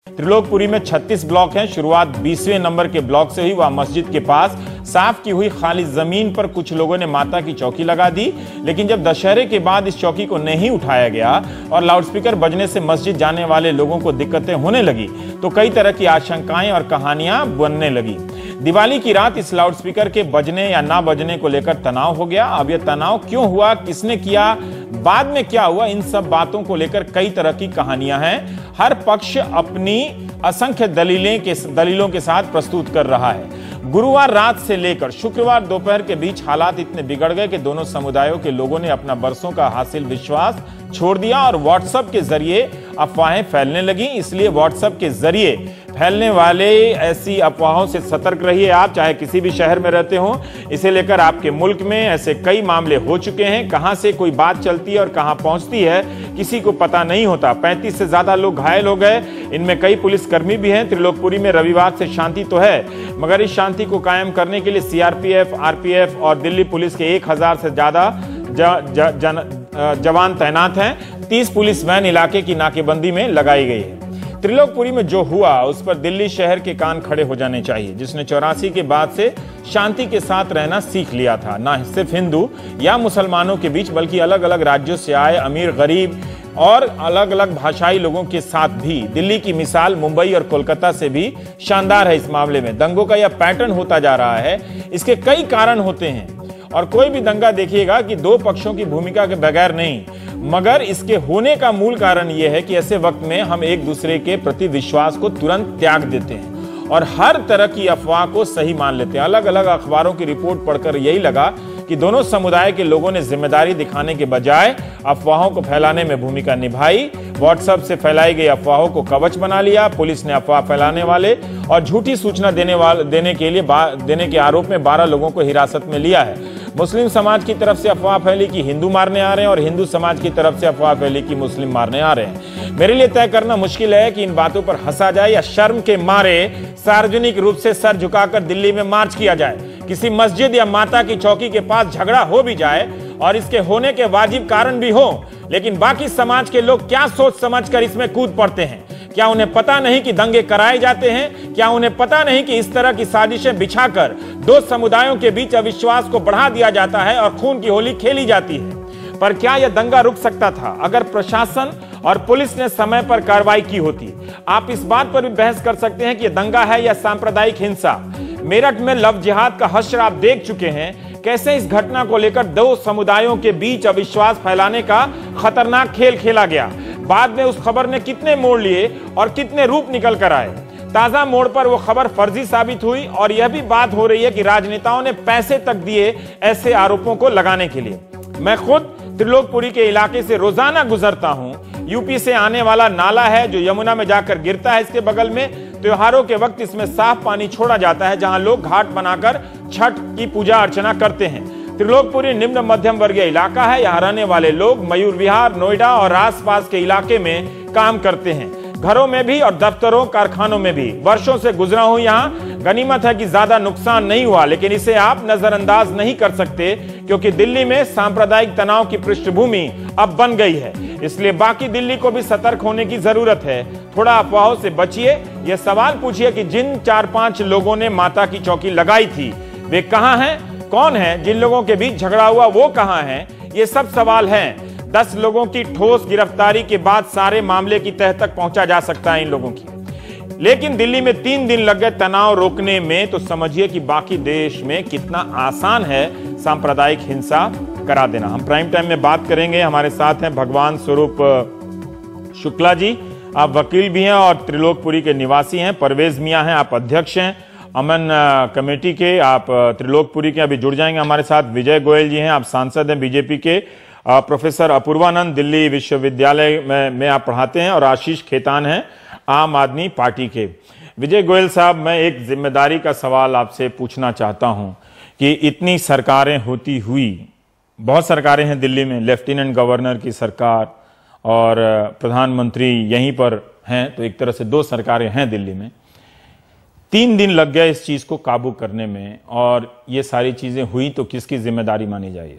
त्रिलोकपुरी में 36 ब्लॉक हैं। शुरुआत 20वें नंबर के ब्लॉक से हुई। वह मस्जिद के पास साफ की हुई खाली जमीन पर कुछ लोगों ने माता की चौकी लगा दी, लेकिन जब दशहरे के बाद इस चौकी को नहीं उठाया गया और लाउडस्पीकर बजने से मस्जिद जाने वाले लोगों को दिक्कतें होने लगी तो कई तरह की आशंकाएं और कहानियां बनने लगी। दिवाली की रात इस लाउडस्पीकर के बजने या ना बजने को लेकर तनाव हो गया। अब यह तनाव क्यों हुआ, किसने किया, बाद में क्या हुआ, इन सब बातों को लेकर कई तरह की कहानियां हैं। हर पक्ष अपनी असंख्य दलीलों के साथ प्रस्तुत कर रहा है। गुरुवार रात से लेकर शुक्रवार दोपहर के बीच हालात इतने बिगड़ गए कि दोनों समुदायों के लोगों ने अपना बरसों का हासिल विश्वास छोड़ दिया और व्हाट्सएप के जरिए अफवाहें फैलने लगी। इसलिए व्हाट्सएप के जरिए फैलने वाले ऐसी अफवाहों से सतर्क रहिए। आप चाहे किसी भी शहर में रहते हो, इसे लेकर आपके मुल्क में ऐसे कई मामले हो चुके हैं। कहां से कोई बात चलती है और कहां पहुंचती है किसी को पता नहीं होता। 35 से ज्यादा लोग घायल हो गए, इनमें कई पुलिसकर्मी भी हैं। त्रिलोकपुरी में रविवार से शांति तो है, मगर इस शांति को कायम करने के लिए सीआरपीएफ, आरपीएफ और दिल्ली पुलिस के 1000 से ज्यादा जवान तैनात हैं। 30 पुलिस वैन इलाके की नाकेबंदी में लगाई गई है। त्रिलोकपुरी में जो हुआ उस पर दिल्ली शहर के कान खड़े हो जाने चाहिए, जिसने 84 के बाद से शांति के साथ रहना सीख लिया था। ना सिर्फ हिंदू या मुसलमानों के बीच, बल्कि अलग अलग राज्यों से आए अमीर गरीब और अलग अलग भाषाई लोगों के साथ भी। दिल्ली की मिसाल मुंबई और कोलकाता से भी शानदार है। इस मामले में दंगों का यह पैटर्न होता जा रहा है। इसके कई कारण होते हैं और कोई भी दंगा देखिएगा कि दो पक्षों की भूमिका के बगैर नहीं, मगर इसके होने का मूल कारण यह है कि ऐसे वक्त में हम एक दूसरे के प्रति विश्वास को तुरंत त्याग देते हैं और हर तरह की अफवाह को सही मान लेते हैं। अलग अलग अखबारों की रिपोर्ट पढ़कर यही लगा कि दोनों समुदाय के लोगों ने जिम्मेदारी दिखाने के बजाय अफवाहों को फैलाने में भूमिका निभाई। व्हाट्सएप से फैलाई गई अफवाहों को कवच बना लिया। पुलिस ने अफवाह फैलाने वाले और झूठी सूचना देने के आरोप में 12 लोगों को हिरासत में लिया है। मुस्लिम समाज की तरफ से अफवाह फैली कि हिंदू मारने आ रहे हैं और हिंदू समाज की तरफ से अफवाह फैली कि मुस्लिम मारने आ रहे हैं। मेरे लिए तय करना मुश्किल है कि इन बातों पर हंसा जाए या शर्म के मारे सार्वजनिक रूप से सर झुकाकर दिल्ली में मार्च किया जाए। किसी मस्जिद या माता की चौकी के पास झगड़ा हो भी जाए और इसके होने के वाजिब कारण भी हो, लेकिन बाकी समाज के लोग क्या सोच समझकर इसमें कूद पड़ते हैं? क्या उन्हें पता नहीं कि दंगे कराए जाते हैं? क्या उन्हें पता नहीं कि इस तरह की साजिशें बिछाकर दो समुदायों के बीच अविश्वास को बढ़ा दिया जाता है और खून की होली खेली जाती है? पर क्या यह दंगा रुक सकता था अगर प्रशासन और पुलिस ने समय पर कार्रवाई की होती? आप इस बात पर भी बहस कर सकते हैं कि यह दंगा है या सांप्रदायिक हिंसा। मेरठ में लव जिहाद का हश्र आप देख चुके हैं। कैसे इस घटना को लेकर दो समुदायों के बीच अविश्वास फैलाने का खतरनाक खेल खेला गया। बाद में उस खबर ने कितने मोड़ लिए और कितने रूप निकल कर आए। ताजा मोड़ पर वो खबर फर्जी साबित हुई और यह भी बात हो रही है कि राजनेताओं ने पैसे तक दिए ऐसे आरोपों को लगाने के लिए। मैं खुद त्रिलोकपुरी के इलाके से रोजाना गुजरता हूं। यूपी से आने वाला नाला है जो यमुना में जाकर गिरता है। इसके बगल में त्योहारों के वक्त इसमें साफ पानी छोड़ा जाता है, जहां लोग घाट बनाकर छठ की पूजा अर्चना करते हैं। त्रिलोकपुरी निम्न मध्यम वर्गीय इलाका है। यहाँ रहने वाले लोग मयूर विहार, नोएडा और आसपास के इलाके में काम करते हैं, घरों में भी और दफ्तरों कारखानों में भी। वर्षों से गुजरा हूं यहाँ। गनीमत है कि ज्यादा नुकसान नहीं हुआ, लेकिन इसे आप नजरअंदाज नहीं कर सकते क्योंकि दिल्ली में सांप्रदायिक तनाव की पृष्ठभूमि अब बन गई है। इसलिए बाकी दिल्ली को भी सतर्क होने की जरूरत है। थोड़ा अफवाहों से बचिए। यह सवाल पूछिए कि जिन 4-5 लोगों ने माता की चौकी लगाई थी वे कहां हैं, कौन है? जिन लोगों के बीच झगड़ा हुआ वो कहां हैं? ये सब सवाल हैं। 10 लोगों की ठोस गिरफ्तारी के बाद सारे मामले की तह तक पहुंचा जा सकता है इन लोगों की, लेकिन दिल्ली में 3 दिन लग गए तनाव रोकने में, तो समझिए कि बाकी देश में कितना आसान है सांप्रदायिक हिंसा करा देना। हम प्राइम टाइम में बात करेंगे। हमारे साथ हैं भगवान स्वरूप शुक्ला जी, आप वकील भी हैं और त्रिलोकपुरी के निवासी हैं। परवेज मियां हैं, आप अध्यक्ष हैं अमन कमेटी के, आप त्रिलोकपुरी के, अभी जुड़ जाएंगे हमारे साथ। विजय गोयल जी हैं, आप सांसद हैं बीजेपी के। प्रोफेसर अपूर्वानंद दिल्ली विश्वविद्यालय में आप पढ़ाते हैं और आशीष खेतान हैं आम आदमी पार्टी के। विजय गोयल साहब, मैं एक जिम्मेदारी का सवाल आपसे पूछना चाहता हूं कि इतनी सरकारें होती हुई, बहुत सरकारें हैं दिल्ली में, लेफ्टिनेंट गवर्नर की सरकार और प्रधानमंत्री यहीं पर हैं, तो एक तरह से 2 सरकारें हैं दिल्ली में। 3 दिन लग गए इस चीज को काबू करने में और ये सारी चीजें हुई, तो किसकी जिम्मेदारी मानी जाए?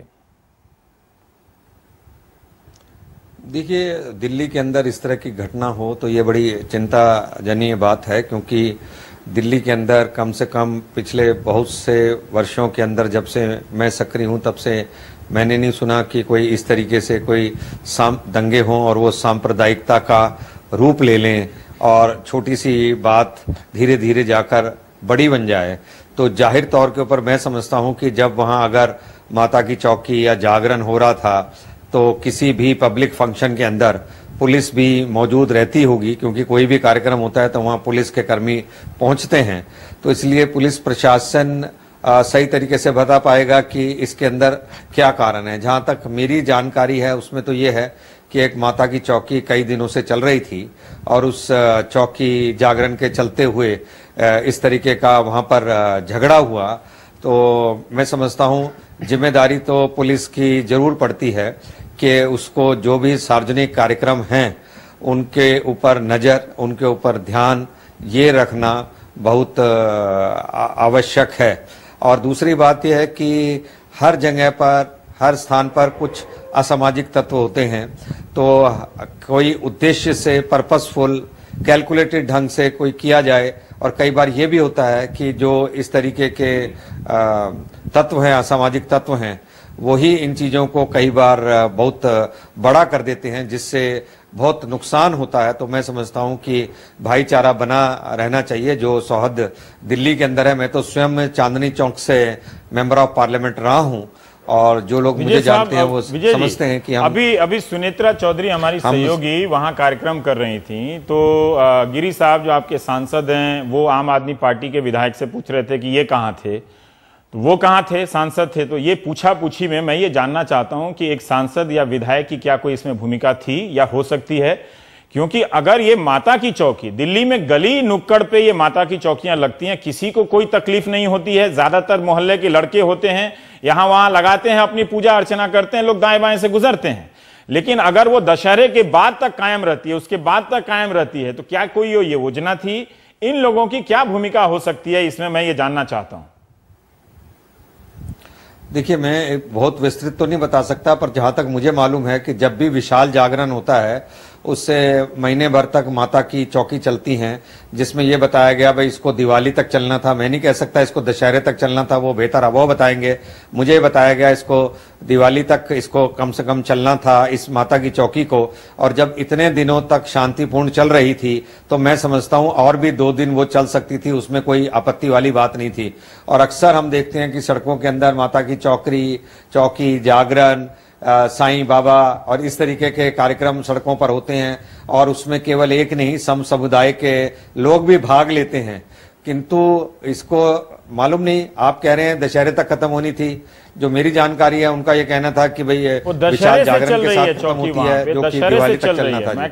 देखिए, दिल्ली के अंदर इस तरह की घटना हो तो ये बड़ी चिंताजनक बात है, क्योंकि दिल्ली के अंदर कम से कम पिछले बहुत से वर्षों के अंदर, जब से मैं सक्रिय हूं तब से मैंने नहीं सुना कि कोई इस तरीके से कोई दंगे हों और वो सांप्रदायिकता का रूप ले लें और छोटी सी बात धीरे धीरे जाकर बड़ी बन जाए। तो जाहिर तौर के ऊपर मैं समझता हूं कि जब वहां अगर माता की चौकी या जागरण हो रहा था तो किसी भी पब्लिक फंक्शन के अंदर पुलिस भी मौजूद रहती होगी, क्योंकि कोई भी कार्यक्रम होता है तो वहां पुलिस के कर्मी पहुंचते हैं। तो इसलिए पुलिस प्रशासन सही तरीके से बता पाएगा कि इसके अंदर क्या कारण है। जहां तक मेरी जानकारी है उसमें तो ये है कि एक माता की चौकी कई दिनों से चल रही थी और उस चौकी जागरण के चलते हुए इस तरीके का वहां पर झगड़ा हुआ। तो मैं समझता हूं जिम्मेदारी तो पुलिस की जरूर पड़ती है कि उसको जो भी सार्वजनिक कार्यक्रम हैं उनके ऊपर नजर, उनके ऊपर ध्यान ये रखना बहुत आवश्यक है। और दूसरी बात यह है कि हर जगह पर, हर स्थान पर कुछ असामाजिक तत्व होते हैं, तो कोई उद्देश्य से पर्पसफुल कैलकुलेटेड ढंग से कोई किया जाए। और कई बार ये भी होता है कि जो इस तरीके के तत्व हैं, असामाजिक तत्व हैं, वही इन चीजों को कई बार बहुत बड़ा कर देते हैं, जिससे बहुत नुकसान होता है। तो मैं समझता हूं कि भाईचारा बना रहना चाहिए, जो सौहार्द दिल्ली के अंदर है। मैं तो स्वयं चांदनी चौक से मेंबर ऑफ पार्लियामेंट रहा हूं और जो लोग मुझे जानते हैं वो समझते हैं कि हम अभी सुनेत्रा चौधरी हमारी सहयोगी वहां कार्यक्रम कर रही थी, तो गिरी साहब जो आपके सांसद हैं वो आम आदमी पार्टी के विधायक से पूछ रहे थे कि ये कहां थे, तो वो कहां थे, सांसद थे। तो ये पूछा पूछी में मैं ये जानना चाहता हूं कि एक सांसद या विधायक की क्या कोई इसमें भूमिका थी या हो सकती है, क्योंकि अगर ये माता की चौकी, दिल्ली में गली नुक्कड़ पे ये माता की चौकियां लगती हैं, किसी को कोई तकलीफ नहीं होती है, ज्यादातर मोहल्ले के लड़के होते हैं, यहां वहां लगाते हैं, अपनी पूजा अर्चना करते हैं, लोग दाएं बाएं से गुजरते हैं। लेकिन अगर वो दशहरे के बाद तक कायम रहती है, उसके बाद तक कायम रहती है, तो क्या कोई ये योजना थी? इन लोगों की क्या भूमिका हो सकती है इसमें, मैं ये जानना चाहता हूं। देखिए, मैं बहुत विस्तृत तो नहीं बता सकता, पर जहां तक मुझे मालूम है कि जब भी विशाल जागरण होता है उससे महीने भर तक माता की चौकी चलती हैं, जिसमें यह बताया गया भाई इसको दिवाली तक चलना था। मैं नहीं कह सकता इसको दशहरे तक चलना था, वो बेहतर वो बताएंगे। मुझे बताया गया इसको दिवाली तक इसको कम से कम चलना था, इस माता की चौकी को। और जब इतने दिनों तक शांतिपूर्ण चल रही थी तो मैं समझता हूं और भी 2 दिन वो चल सकती थी, उसमें कोई आपत्ति वाली बात नहीं थी। और अक्सर हम देखते हैं कि सड़कों के अंदर माता की चौकी, जागरण, साईं बाबा और इस तरीके के कार्यक्रम सड़कों पर होते हैं, और उसमें केवल एक नहीं, सम समुदाय के लोग भी भाग लेते हैं। किंतु इसको मालूम नहीं, आप कह रहे हैं दशहरे तक खत्म होनी थी। जो मेरी जानकारी है उनका ये कहना था कि भाई विशाल जागरण के साथ खत्म होती है, जो कि दिवाली तक चलना था। मैं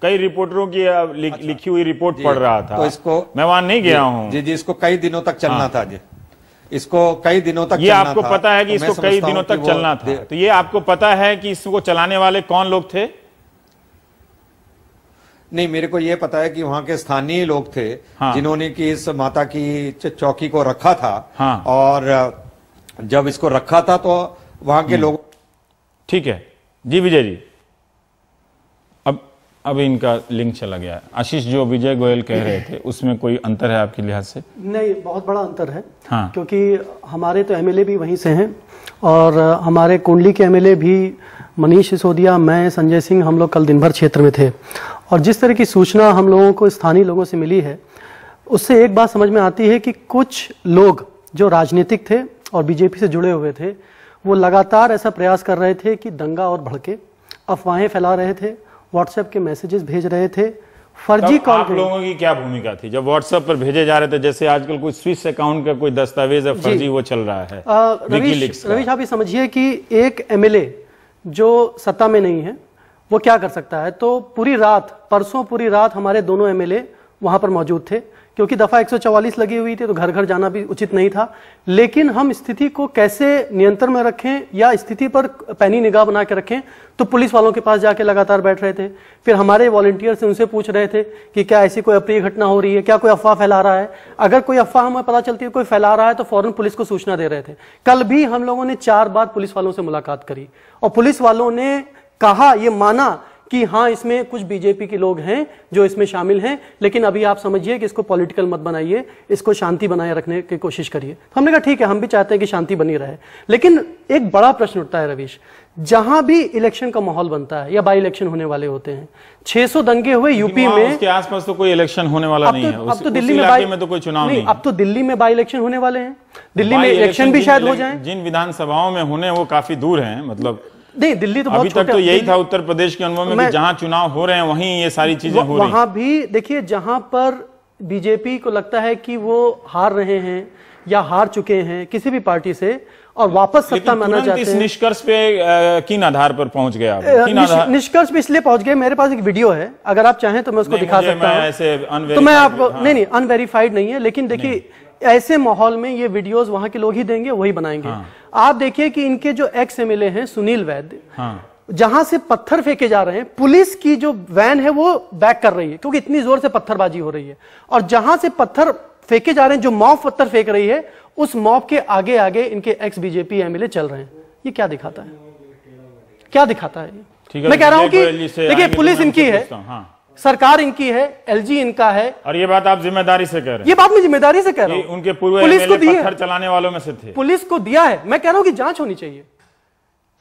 कई रिपोर्टरों की लिखी हुई रिपोर्ट पढ़ रहा था, तो इसको मैं वहां नहीं गया हूँ। जी, इसको कई दिनों तक चलना था जी, इसको कई दिनों तक ये आपको पता है कि इसको कई दिनों तक चलना था, तो ये आपको पता है कि इसको चलाने वाले कौन लोग थे? नहीं, मेरे को ये पता है कि वहां के स्थानीय लोग थे, जिन्होंने कि इस माता की चौकी को रखा था। और जब इसको रखा था तो वहां के लोग। ठीक है जी विजय जी, अब इनका लिंक चला गया है। आशीष, जो विजय गोयल कह रहे थे उसमें कोई अंतर है आपके लिहाज से? नहीं, बहुत बड़ा अंतर है। क्योंकि हमारे तो एमएलए भी वहीं से हैं और हमारे कुंडली के एमएलए भी मनीष सिसोदिया, मैं, संजय सिंह, हम लोग कल दिन भर क्षेत्र में थे। और जिस तरह की सूचना हम लोगों को स्थानीय लोगों से मिली है, उससे एक बात समझ में आती है कि कुछ लोग जो राजनीतिक थे और बीजेपी से जुड़े हुए थे, वो लगातार ऐसा प्रयास कर रहे थे कि दंगा और भड़के, अफवाहें फैला रहे थे, व्हाट्सएप के मैसेजेस भेज रहे थे, फर्जी कॉल। आप लोगों की क्या भूमिका थी जब व्हाट्सएप पर भेजे जा रहे थे? जैसे आजकल कोई स्विस अकाउंट का कोई दस्तावेज फर्जी वो चल रहा है। रवीश, आप ये समझिए कि एक एमएलए जो सत्ता में नहीं है वो क्या कर सकता है। तो पूरी रात, परसों पूरी रात हमारे दोनों एमएलए वहां पर मौजूद थे, क्योंकि दफा 144 लगी हुई थी, तो घर घर जाना भी उचित नहीं था। लेकिन हम स्थिति को कैसे नियंत्रण में रखें या स्थिति पर पैनी निगाह बना के रखें, तो पुलिस वालों के पास जाके लगातार बैठ रहे थे। फिर हमारे वॉलंटियर से उनसे पूछ रहे थे कि क्या ऐसी कोई अप्रिय घटना हो रही है, क्या कोई अफवाह फैला रहा है। अगर कोई अफवाह हमें पता चलती है कोई फैला रहा है तो फौरन पुलिस को सूचना दे रहे थे। कल भी हम लोगों ने 4 बार पुलिस वालों से मुलाकात करी और पुलिस वालों ने कहा, ये माना कि हाँ इसमें कुछ बीजेपी के लोग हैं जो इसमें शामिल हैं, लेकिन अभी आप समझिए कि इसको पॉलिटिकल मत बनाइए, इसको शांति बनाए रखने की कोशिश करिए। तो हमने कहा ठीक है, हम भी चाहते हैं कि शांति बनी रहे, लेकिन एक बड़ा प्रश्न उठता है रवीश, जहां भी इलेक्शन का माहौल बनता है या बाई इलेक्शन होने वाले होते हैं, 600 दंगे हुए यूपी में, उसके आसपास तो कोई इलेक्शन होने वाला नहीं है। अब तो दिल्ली में तो कोई चुनाव नहीं, अब तो दिल्ली में बाई इलेक्शन होने वाले हैं, दिल्ली में इलेक्शन भी शायद हो जाए। जिन विधानसभाओं में होने वो काफी दूर हैं, मतलब नहीं, दिल्ली तो अभी तक तो यही था उत्तर प्रदेश के अनुभव में कि जहां चुनाव हो रहे हैं वहीं ये सारी चीजें हो रही हैं। वहां भी देखिए, जहां पर बीजेपी को लगता है कि वो हार रहे हैं या हार चुके हैं किसी भी पार्टी से और वापस सत्ता में आना चाहते हैं। इस निष्कर्ष पे किन आधार पर पहुंच गया? निष्कर्ष पे इसलिए पहुंच गए, मेरे पास एक वीडियो है, अगर आप चाहें तो मैं उसको दिखा सकता हूं। तो मैं आपको नहीं, अनवेरीफाइड नहीं है, लेकिन देखिए ऐसे माहौल में ये वीडियोस वहां के लोग ही देंगे, वही बनाएंगे। आप देखिए कि इनके जो एक्स एमएलए हैं सुनील वैद्य, जहां से पत्थर फेंके जा रहे हैं, पुलिस की जो वैन है वो बैक कर रही है क्योंकि इतनी जोर से पत्थरबाजी हो रही है, और जहां से पत्थर फेंके जा रहे हैं, जो मॉब पत्थर फेंक रही है, उस मॉब के आगे आगे इनके एक्स बीजेपी एमएलए चल रहे हैं। ये क्या दिखाता है? क्या दिखाता है? मैं कह रहा हूं कि देखिए पुलिस इनकी है, सरकार इनकी है, एलजी इनका है, और ये बात आप जिम्मेदारी से कह रहे हैं। ये बात मैं जिम्मेदारी से कह रहा हूं। उनके पूर्व पुलिस को दिया, पत्थर चलाने वालों में से थे, पुलिस को दिया है। मैं कह रहा हूं कि जांच होनी चाहिए,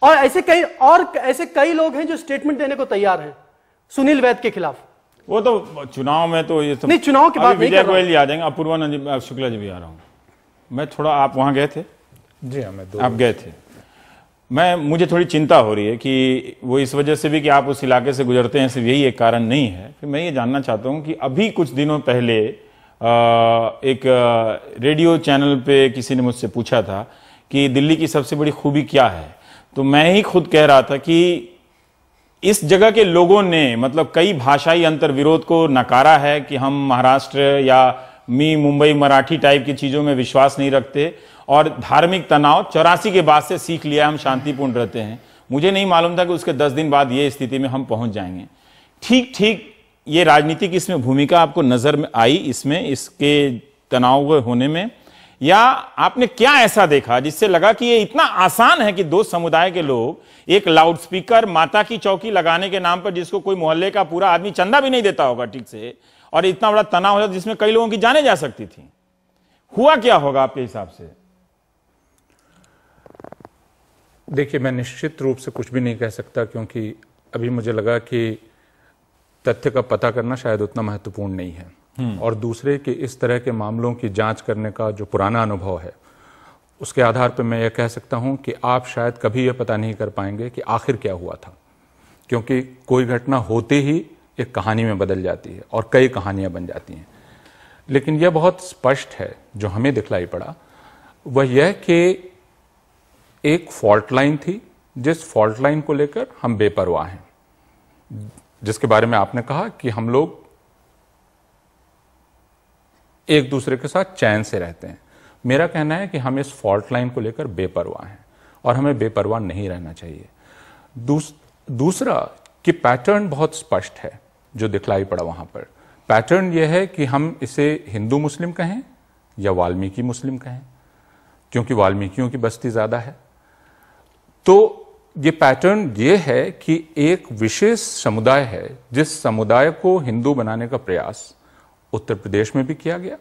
और ऐसे कई लोग हैं जो स्टेटमेंट देने को तैयार हैं सुनील वैद्य के खिलाफ। वो तो चुनाव में तो ये सब नहीं, चुनाव की बात नहीं कर रहा हूं। विजय गोयल जी आ जाएंगे, अपूर्वा शुक्ला जी भी आ रहा हूं मैं। थोड़ा आप वहां गए थे? जी हाँ, आप गए थे। मुझे थोड़ी चिंता हो रही है कि वो इस वजह से भी कि आप उस इलाके से गुजरते हैं, सिर्फ यही एक कारण नहीं है। फिर मैं ये जानना चाहता हूं कि अभी कुछ दिनों पहले एक रेडियो चैनल पे किसी ने मुझसे पूछा था कि दिल्ली की सबसे बड़ी खूबी क्या है, तो मैं ही खुद कह रहा था कि इस जगह के लोगों ने मतलब कई भाषाई अंतर्विरोध को नकारा है कि हम महाराष्ट्र या मुंबई मराठी टाइप की चीजों में विश्वास नहीं रखते, और धार्मिक तनाव 84 के बाद से सीख लिया, हम शांतिपूर्ण रहते हैं। मुझे नहीं मालूम था कि उसके 10 दिन बाद ये स्थिति में हम पहुंच जाएंगे। ठीक ये राजनीतिक इसमें भूमिका आपको नजर में आई, इसमें इसके तनाव होने में, या आपने क्या ऐसा देखा जिससे लगा कि ये इतना आसान है कि दो समुदाय के लोग एक लाउडस्पीकर माता की चौकी लगाने के नाम पर, जिसको कोई मोहल्ले का पूरा आदमी चंदा भी नहीं देता होगा ठीक से, और इतना बड़ा तनाव हो जाता जिसमें कई लोगों की जाने जा सकती थी। हुआ क्या होगा आपके हिसाब से? देखिए, मैं निश्चित रूप से कुछ भी नहीं कह सकता, क्योंकि अभी मुझे लगा कि तथ्य का पता करना शायद उतना महत्वपूर्ण नहीं है, और दूसरे के इस तरह के मामलों की जांच करने का जो पुराना अनुभव है उसके आधार पर मैं यह कह सकता हूं कि आप शायद कभी यह पता नहीं कर पाएंगे कि आखिर क्या हुआ था, क्योंकि कोई घटना होते ही एक कहानी में बदल जाती है और कई कहानियां बन जाती हैं। लेकिन यह बहुत स्पष्ट है, जो हमें दिखलाई पड़ा वह यह कि एक फॉल्ट लाइन थी, जिस फॉल्ट लाइन को लेकर हम बेपरवाह हैं, जिसके बारे में आपने कहा कि हम लोग एक दूसरे के साथ चैन से रहते हैं। मेरा कहना है कि हम इस फॉल्ट लाइन को लेकर बेपरवाह हैं, और हमें बेपरवाह नहीं रहना चाहिए। दूसरा कि पैटर्न बहुत स्पष्ट है जो दिखलाई पड़ा वहां पर। पैटर्न यह है कि हम इसे हिंदू मुस्लिम कहें या वाल्मीकि मुस्लिम कहें, क्योंकि वाल्मीकियों की बस्ती ज्यादा है। तो ये पैटर्न ये है कि एक विशेष समुदाय है, जिस समुदाय को हिंदू बनाने का प्रयास उत्तर प्रदेश में भी किया गया।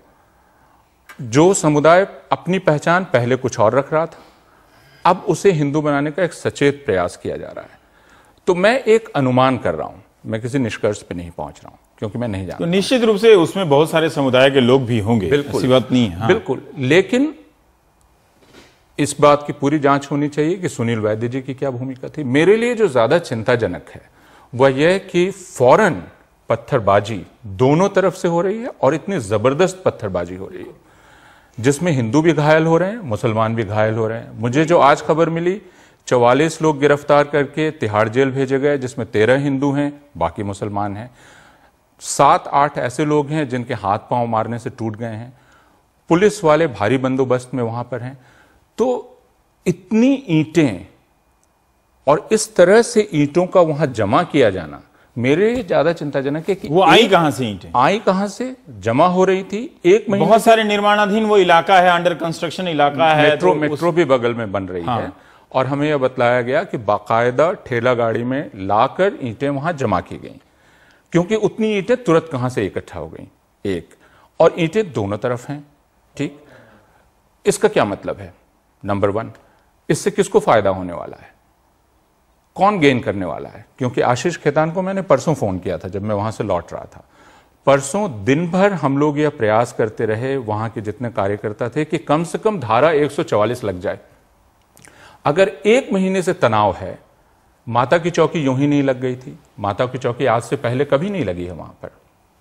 जो समुदाय अपनी पहचान पहले कुछ और रख रहा था, अब उसे हिंदू बनाने का एक सचेत प्रयास किया जा रहा है। तो मैं एक अनुमान कर रहा हूं, मैं किसी निष्कर्ष पे नहीं पहुंच रहा हूं, क्योंकि मैं नहीं जानता। तो निश्चित रूप से उसमें बहुत सारे समुदाय के लोग भी होंगे, ऐसी बात नहीं है। बिल्कुल, लेकिन इस बात की पूरी जांच होनी चाहिए कि सुनील वैद्य जी की क्या भूमिका थी। मेरे लिए जो ज्यादा चिंताजनक है वह यह कि फौरन पत्थरबाजी दोनों तरफ से हो रही है, और इतनी जबरदस्त पत्थरबाजी हो रही है जिसमें हिंदू भी घायल हो रहे हैं, मुसलमान भी घायल हो रहे हैं। मुझे जो आज खबर मिली, 44 लोग गिरफ्तार करके तिहाड़ जेल भेजे गए, जिसमें 13 हिंदू हैं, बाकी मुसलमान हैं। 7-8 ऐसे लोग हैं जिनके हाथ पांव मारने से टूट गए हैं। पुलिस वाले भारी बंदोबस्त में वहां पर हैं। तो इतनी ईंटें और इस तरह से ईंटों का वहां जमा किया जाना मेरे लिए ज्यादा चिंताजनक है कि वो आई कहां से, ईंटें आई कहां से, जमा हो रही थी एक महीने। बहुत सारे निर्माणाधीन वो इलाका है, अंडर कंस्ट्रक्शन इलाका है, मेट्रो भी बगल में बन रही है, और हमें यह बतलाया गया कि बाकायदा ठेला गाड़ी में लाकर ईंटें वहां जमा की गई, क्योंकि उतनी ईंटें तुरंत कहां से इकट्ठा हो गई, एक, और ईंटें दोनों तरफ हैं। ठीक, इसका क्या मतलब है? नंबर 1, इससे किसको फायदा होने वाला है, कौन गेन करने वाला है? क्योंकि आशीष खेतान को मैंने परसों फोन किया था जब मैं वहां से लौट रहा था। परसों दिन भर हम लोग यह प्रयास करते रहे, वहां के जितने कार्यकर्ता थे, कि कम से कम धारा 144 लग जाए। अगर 1 महीने से तनाव है, माता की चौकी यूं ही नहीं लग गई थी। माता की चौकी आज से पहले कभी नहीं लगी है वहां पर,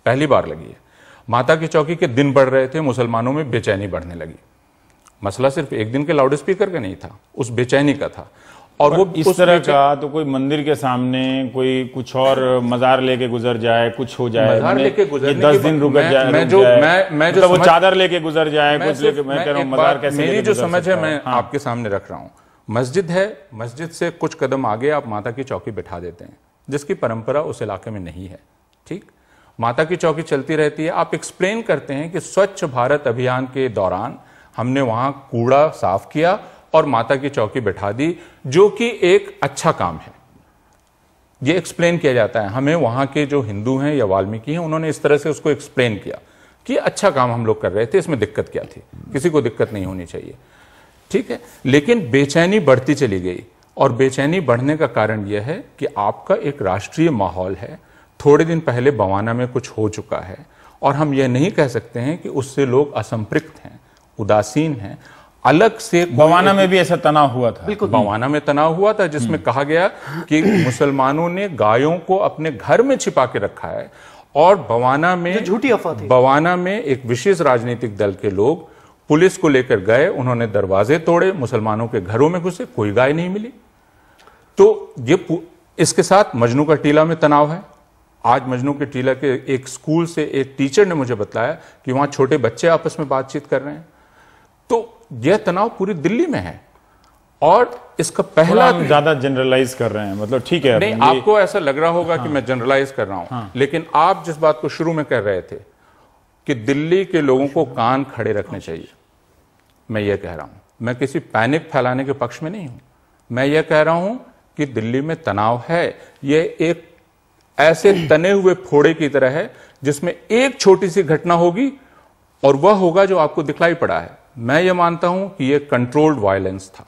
पहली बार लगी है। माता की चौकी के दिन बढ़ रहे थे, मुसलमानों में बेचैनी बढ़ने लगी। मसला सिर्फ एक दिन के लाउड स्पीकर का नहीं था, उस बेचैनी का था। और वो इस तरह का तो कोई मंदिर के सामने कोई कुछ और मजार लेके गुजर जाए, कुछ हो जाए, मजार लेके गुजरने 10 दिन रुक जाए, मैं जो वो चादर लेके गुजर जाए, कुछ लेके, मैं कह रहा हूँ मजार कैसे मेरी जो समझ है मैं आपके सामने रख रहा हूँ। मस्जिद है, मस्जिद से कुछ कदम आगे आप माता की चौकी बिठा देते हैं, जिसकी परंपरा उस इलाके में नहीं है। ठीक, माता की चौकी चलती रहती है। आप एक्सप्लेन करते हैं कि स्वच्छ भारत अभियान के दौरान हमने वहां कूड़ा साफ किया और माता की चौकी बैठा दी, जो कि एक अच्छा काम है। ये एक्सप्लेन किया जाता है हमें, वहां के जो हिंदू हैं या वाल्मीकि हैं, उन्होंने इस तरह से उसको एक्सप्लेन किया कि अच्छा काम हम लोग कर रहे थे, इसमें दिक्कत क्या थी, किसी को दिक्कत नहीं होनी चाहिए। ठीक है, लेकिन बेचैनी बढ़ती चली गई, और बेचैनी बढ़ने का कारण यह है कि आपका एक राष्ट्रीय माहौल है। थोड़े दिन पहले बवाना में कुछ हो चुका है, और हम यह नहीं कह सकते हैं कि उससे लोग असंपृक्त हैं, उदासीन हैं। अलग से बवाना में भी ऐसा तनाव हुआ था। बिल्कुल, बवाना में तनाव हुआ था, जिसमें कहा गया कि मुसलमानों ने गायों को अपने घर में छिपा के रखा है, और बवाना में झूठी अफवाह थी। बवाना में एक विशेष राजनीतिक दल के लोग पुलिस को लेकर गए, उन्होंने दरवाजे तोड़े, मुसलमानों के घरों में घुसे, कोई गाय नहीं मिली। तो ये इसके साथ मजनू का टीला में तनाव है। आज मजनू के टीला के एक स्कूल से एक टीचर ने मुझे बताया कि वहां छोटे बच्चे आपस में बातचीत कर रहे हैं। तो यह तनाव पूरी दिल्ली में है, और इसका पहला ज्यादा जनरलाइज कर रहे हैं, मतलब ठीक है। नहीं, आपको ऐसा लग रहा होगा कि मैं जनरलाइज कर रहा हूं, लेकिन आप जिस बात को शुरू में कह रहे थे कि दिल्ली के लोगों को कान खड़े रखने चाहिए, मैं यह कह रहा हूं। मैं किसी पैनिक फैलाने के पक्ष में नहीं हूं। मैं यह कह रहा हूं कि दिल्ली में तनाव है। यह एक ऐसे तने हुए फोड़े की तरह है, जिसमें एक छोटी सी घटना होगी और वह होगा जो आपको दिखलाई पड़ा है। मैं ये मानता हूं कि यह कंट्रोल्ड वायलेंस था।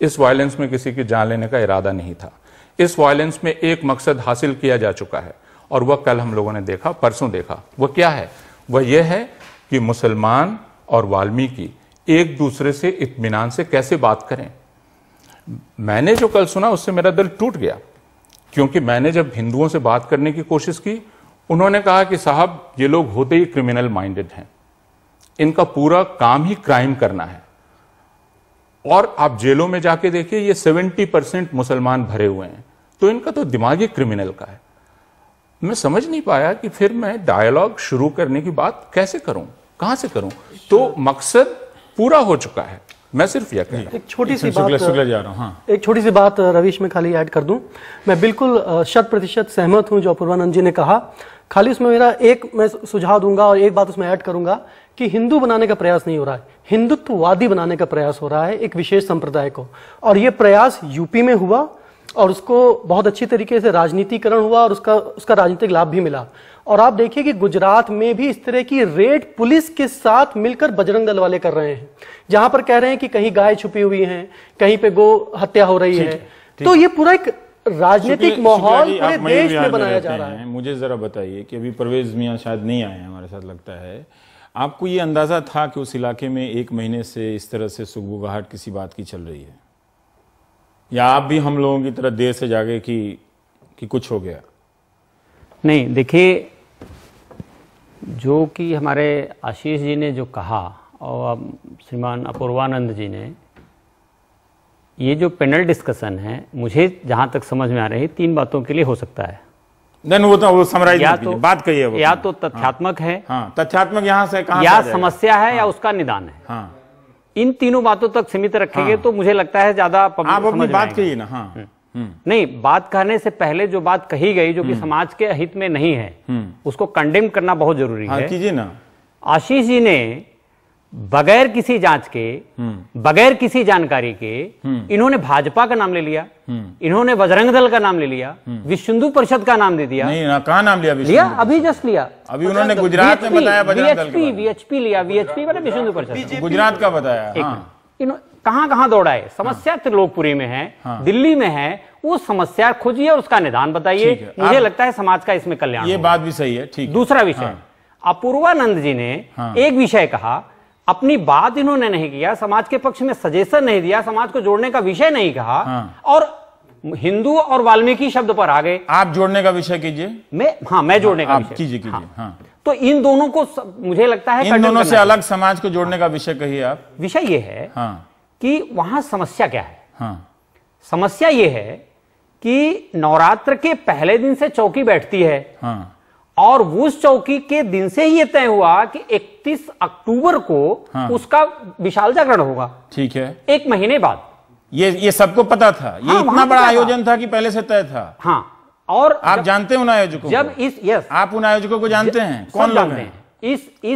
इस वायलेंस में किसी की जान लेने का इरादा नहीं था। इस वायलेंस में एक मकसद हासिल किया जा चुका है, और वह कल हम लोगों ने देखा, परसों देखा। वह क्या है? वह यह है कि मुसलमान और वाल्मीकि एक दूसरे से इत्मीनान से कैसे बात करें। मैंने जो कल सुना उससे मेरा दिल टूट गया, क्योंकि मैंने जब हिंदुओं से बात करने की कोशिश की, उन्होंने कहा कि साहब ये लोग होते ही क्रिमिनल माइंडेड हैं, इनका पूरा काम ही क्राइम करना है। और आप जेलों में जाके देखिए, ये 70% मुसलमान भरे हुए हैं, तो इनका तो दिमाग ही क्रिमिनल का है। मैं समझ नहीं पाया कि फिर मैं डायलॉग शुरू करने की बात कैसे करूं, कहां से करूं। तो मकसद पूरा हो चुका है। मैं सिर्फ यह कह रहा हूं। एक छोटी सी जा रहा हूं। हाँ। एक छोटी सी बात रवीश में खाली ऐड कर दूं। मैं बिल्कुल 100% सहमत हूं जो अपूर्वानंद जी ने कहा। खाली उसमें मेरा एक मैं सुझाव दूंगा और एक बात उसमें ऐड करूंगा कि हिंदू बनाने का प्रयास नहीं हो रहा है, हिंदुत्ववादी बनाने का प्रयास हो रहा है एक विशेष संप्रदाय को। और यह प्रयास यूपी में हुआ, और उसको बहुत अच्छी तरीके से राजनीतिकरण हुआ, और उसका राजनीतिक लाभ भी मिला। और आप देखिए कि गुजरात में भी इस तरह की रेड पुलिस के साथ मिलकर बजरंग दल वाले कर रहे हैं, जहां पर कह रहे हैं कि कहीं गाय छुपी हुई है, कहीं पे गो हत्या हो रही है। तो ये पूरा एक राजनीतिक माहौल पूरे देश में बनाया जा रहा है। मुझे जरा बताइए कि अभी परवेज मियां शायद नहीं आए हमारे साथ, लगता है आपको ये अंदाजा था कि उस इलाके में 1 महीने से इस तरह से सुगबुगाहट किसी बात की चल रही है, या आप भी हम लोगों की तरह देर से जागे कि कुछ हो गया? नहीं, देखिए, जो कि हमारे आशीष जी ने जो कहा और श्रीमान अपूर्वानंद जी ने, ये जो पैनल डिस्कशन है, मुझे जहां तक समझ में आ रही 3 बातों के लिए हो सकता है। वो समराइज बात कहिए। वो या तो तथ्यात्मक है, हाँ, तथ्यात्मक यहां से कहां, या समस्या है, या उसका निदान है। हाँ, इन तीनों बातों तक सीमित रखेंगे तो मुझे लगता है ज्यादा आप अपनी बात कहिए ना। हाँ, नहीं, बात कहने से पहले जो बात कही गई जो कि समाज के हित में नहीं है, उसको कंडेम करना बहुत जरूरी है। कीजिए ना। आशीष जी ने बगैर किसी जांच के, बगैर किसी जानकारी के इन्होंने भाजपा का नाम ले लिया, इन्होंने बजरंग दल का नाम ले लिया, विश्व हिंदू परिषद का नाम दे दिया। नहीं ना, कहाँ नाम लिया? लिया, अभी जस्ट लिया। अभी उन्होंने गुजरात में बताया बजरंग दल के वीएचपी लिया, वीएचपी वाला विश्व हिंदू परिषद गुजरात का बताया। कहां कहां दौड़ाए। समस्या त्रिलोकपुरी में है, दिल्ली में है, वो समस्या खोजिए और उसका निदान बताइए। मुझे लगता है समाज का इसमें कल्याण। ये बात भी सही है, ठीक। दूसरा विषय, अपूर्वानंद जी ने एक विषय कहा, अपनी बात इन्होंने नहीं किया, समाज के पक्ष में सजेशन नहीं दिया, समाज को जोड़ने का विषय नहीं कहा, और हिंदू और वाल्मीकि शब्द पर आ गए। आप जोड़ने का विषय कीजिए। मैं जोड़ने का विषय कीजिए। तो इन दोनों को मुझे लगता है इन दोनों से अलग समाज को जोड़ने का विषय कहिए आप। विषय ये है कि वहां समस्या क्या है। समस्या ये है कि नवरात्र के पहले दिन से चौकी बैठती है, और उस चौकी के दिन से ही यह तय हुआ कि 31 अक्टूबर को उसका विशाल जागरण होगा। ठीक है, एक महीने बाद। ये सबको पता था? ये इतना बड़ा आयोजन था कि पहले से तय था? हाँ। और आप जानते हैं उन आयोजकों जब को? आप उन आयोजकों को जानते हैं? कौन लोग हैं?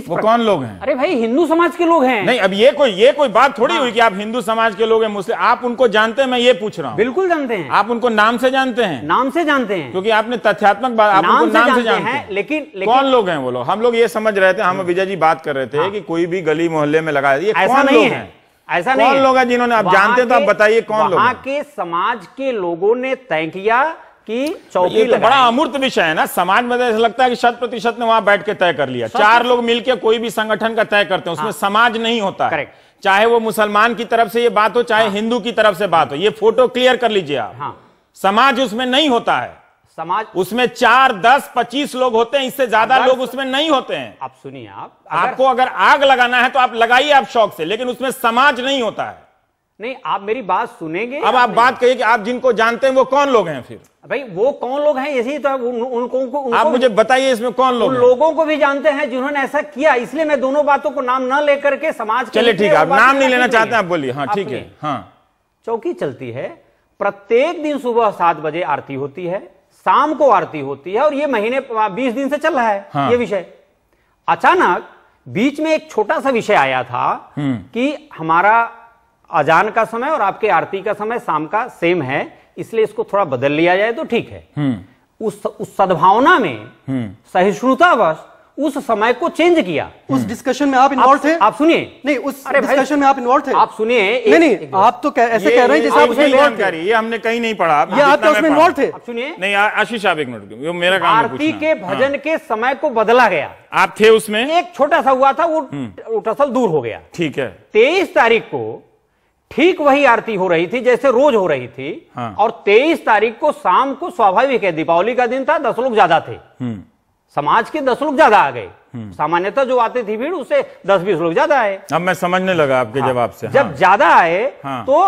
वो कौन लोग हैं? अरे भाई, हिंदू समाज के लोग हैं। नहीं, अब ये कोई बात थोड़ी हुई कि आप हिंदू समाज के लोग हैं, मुस्लिम। आप उनको जानते हैं? मैं ये पूछ रहा हूँ। बिल्कुल जानते हैं। आप उनको नाम से जानते हैं? नाम से जानते हैं, क्योंकि आपने तथ्यात्मक बात, आप उनको नाम से जानते हैं। लेकिन कौन लोग हैं वो लोग? हम लोग ये समझ रहे थे, हम विजय जी बात कर रहे थे कि कोई भी गली मोहल्ले में लगाया, ये कौन लोग हैं? ऐसा नहीं है। कौन लोग हैं जिन्होंने, आप जानते हैं तो आप बताइए कौन लोग? वहां के समाज के लोगों ने तय किया कि चौकी। ये तो बड़ा अमूर्त विषय है ना। समाज में ऐसा लगता है कि 100% ने वहां बैठ के तय कर लिया। 4 लोग मिलकर कोई भी संगठन का तय करते हैं, उसमें समाज नहीं होता है। चाहे वो मुसलमान की तरफ से ये बात हो, चाहे हिंदू की तरफ से बात हो। ये फोटो क्लियर कर लीजिए आप। समाज उसमें नहीं होता है। समाज उसमें 4, 10, 25 लोग होते हैं, इससे ज्यादा लोग उसमें नहीं होते हैं। आप सुनिए, आपको अगर आग लगाना है तो आप लगाइए, आप शौक से, लेकिन उसमें समाज नहीं होता है। नहीं, आप मेरी बात सुनेंगे। अब आप बात कहिए कि आप जिनको जानते हैं वो कौन लोग हैं? फिर भाई, वो कौन लोग हैं, यही तो उनको आप मुझे बताइए, इसमें कौन लोग? उन लोगों को भी जानते हैं जिन्होंने ऐसा किया, इसलिए मैं दोनों बातों को नाम न लेकर के समाज। चलिए ठीक है, आप नाम नहीं लेना चाहते, आप बोलिए। हाँ ठीक है। चौकी चलती है, प्रत्येक दिन सुबह 7 बजे आरती होती है, शाम को आरती होती है, और ये महीने 20 दिन से चल रहा है ये विषय। अचानक बीच में एक छोटा सा विषय आया था कि हमारा अजान का समय और आपके आरती का समय शाम का सेम है, इसलिए इसको थोड़ा बदल लिया जाए तो ठीक है। उस सद्भावना में सहिष्णुतावश उस समय को चेंज किया। उस डिस्कशन में आप इन्वॉल्व थे? आप सुनिए। नहीं, उस डिस्कशन में आप इन्वॉल्व थे? आप सुनिए। नहीं, आप तो ऐसे कह रहे हैं जैसे आप उसमें इन्वॉल्व थे। ये हमने कहीं नहीं पढ़ा। ये आप तो उसमें इन्वॉल्व थे? आप सुनिए। नहीं आशीष, आप एक मिनट, मेरा काम है आरती के भजन के समय को बदला गया। आप थे उसमें? एक छोटा सा हुआ था, वो दरअसल दूर हो गया। ठीक है। 23 तारीख को ठीक वही आरती हो रही थी जैसे रोज हो रही थी। और 23 तारीख को शाम को, स्वाभाविक है दीपावली का दिन था, 10 लोग ज्यादा थे। समाज के 10 लोग ज्यादा आ गए। सामान्यतः जो आते थी भीड़, उससे 10-20 लोग ज्यादा आए। अब मैं समझने लगा आपके जवाब से। जब ज्यादा आए तो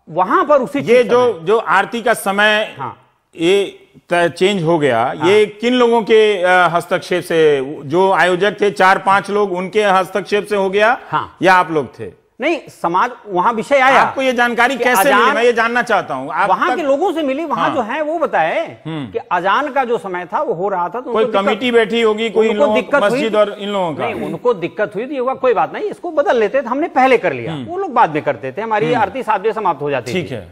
वहां पर उसी ये जो आरती का समय ये चेंज हो गया, ये किन लोगों के हस्तक्षेप से? जो आयोजक थे 4-5 लोग, उनके हस्तक्षेप से हो गया या आप लोग थे? नहीं, समाज, वहां विषय आया। आपको ये जानकारी कैसे मिली? मैं ये जानना चाहता हूँ। वहां के लोगों से मिली, वहां जो है वो बताए कि अजान का जो समय था वो हो रहा था, तो कोई कमेटी बैठी होगी, कोई दिक्कत, मस्जिद और इन लोगों का? नहीं, उनको दिक्कत हुई थी, कोई बात नहीं, इसको बदल लेते थे, हमने पहले कर लिया, वो लोग बाद में करते थे, हमारी आरती 7 बजे समाप्त हो जाती थी। ठीक है।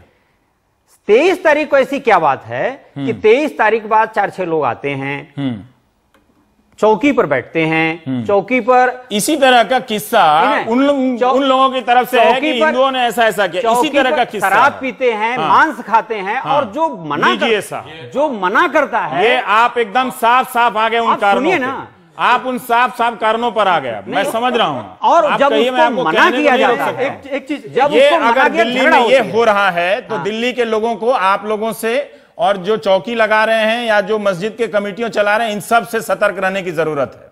23 तारीख को ऐसी क्या बात है कि 23 तारीख बाद 4-6 लोग आते हैं, चौकी पर बैठते हैं। चौकी पर इसी तरह का किस्सा उन लोगों की तरफ से है कि हिंदुओं ने ऐसा किया। इसी तरह का किस्सा, शराब पीते हैं, मांस खाते हैं, और जो मना करता है, ये आप एकदम साफ आ गए उन कारणों पे। आप उन साफ कारणों पर आ गया। मैं समझ रहा हूं। और जब उसको मना किया जाता है, एक चीज, जब ये अगर दिल्ली में ये हो रहा है तो दिल्ली के लोगों को, आप लोगों से, और जो चौकी लगा रहे हैं या जो मस्जिद के कमेटियों चला रहे हैं, इन सब से सतर्क रहने की जरूरत है।